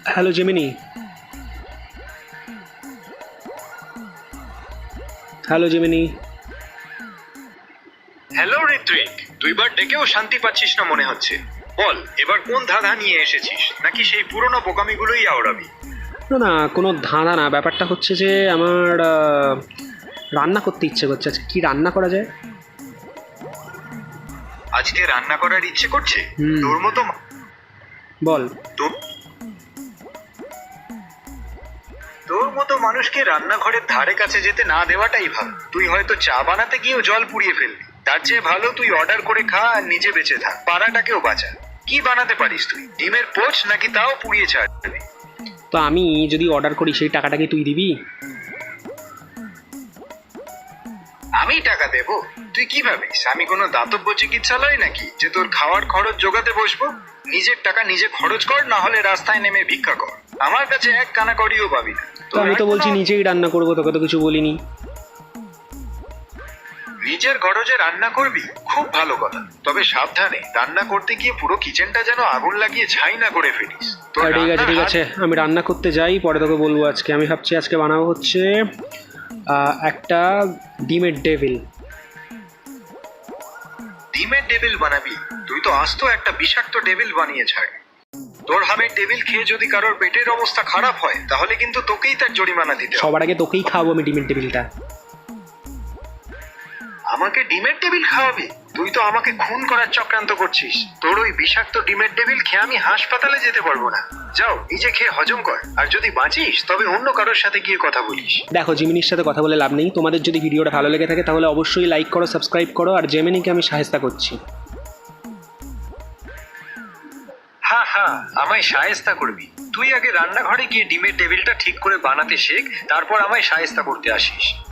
Hello Gemini. Hello Gemini. Hello Ritwik, দুইবার ডেকেও শান্তি পাচ্ছিস না মনে হচ্ছে। বল, এবার কোন ধাঁধা নিয়ে এসেছিস, নাকি সেই পুরনো বোকামিগুলোই আওড়াবি? না না, কোনো ধাঁধা না, ব্যাপারটা হচ্ছে যে আমার রান্না করতে ইচ্ছে করছে। আজকে কি রান্না করা যায়? আজকে রান্না করার ইচ্ছে করছে? হুম। তোর মতো বল। তোর তোর মতো মানুষকে রান্নাঘরের ধারে কাছে যেতে না দেওয়াটাই ভালো। তুই হয়তো চা বানাতে গিয়েও জল পুড়িয়ে ফেলবি। তার চেয়ে ভালো তুই অর্ডার করে খা আর নিজে বেঁচে থাক, পাড়াটাকেও বাঁচা। কি বানাতে পারিস তুই? ডিমের পোচ, নাকি তাও পুড়িয়ে ছাড়বি? তো আমি যদি অর্ডার করি সেই টাকাটা কি তুই দিবি? আমি টাকা দেব? তুই কি ভাবিস আমি কোনো দাতব্য চিকিৎসালয় নাকি যে তোর খাওয়ার খরচ জোগাতে বসবো? নিজের টাকা নিজে খরচ কর, না হলে রাস্তায় নেমে ভিক্ষা কর। আমার কাছে এক কানা কড়িও পাবি না। তো আমি তো বলছি নিজেই রান্না করবো, তোকে তো কিছু বলিনি। নিজের গরজে রান্না করবি, খুব ভালো কথা। তবে সাবধানে, রান্না করতে গিয়ে পুরো কিচেনটা যেন আগুন লাগিয়ে ছাই না করে ফেলিস। তোর ঠিক আছে রান্নার ঠিক হাত- আছে, আমি রান্না করতে যাই, পরে তোকে বলবো। আজকে আমি ভাবছি আজকে বানাবো হচ্ছে একটা ডিমের ডেভিল। ডিমের টেবিল বানাবি? তুই তো আস্ত একটা বিষাক্ত টেবিল বানিয়ে ছাড়। তোর হামের টেবিল খেয়ে যদি কারোর পেটের অবস্থা খারাপ হয়, তাহলে কিন্তু তোকেই তার জরিমানা দিতে হবে। সবার আগে তোকেই খাওয়াবো আমি ডিমের টেবিলটা। আমাকে ডিমের টেবিল খাওয়াবি? তুই তো আমাকে খুন করার চক্রান্ত করছিস। তোর ওই বিষাক্ত ডিমের টেবিল খেয়ে আমি হাসপাতালে যেতে পারবো না। যাও, নিজে খেয়ে হজম কর, আর যদি বাঁচিস তবে অন্য কারোর সাথে গিয়ে কথা বলিস। দেখো, জিমিনির সাথে কথা বলে লাভ নেই। তোমাদের যদি ভিডিওটা ভালো লেগে থাকে তাহলে অবশ্যই লাইক করো, সাবস্ক্রাইব করো, আর জেমিনিকে আমি সাহায্য করছি। হ্যাঁ হ্যাঁ, আমায় শায়েস্তা করবি? তুই আগে রান্নাঘরে গিয়ে ডিমের টেবিলটা ঠিক করে বানাতে শেখ, তারপর আমায় শায়েস্তা করতে আসিস।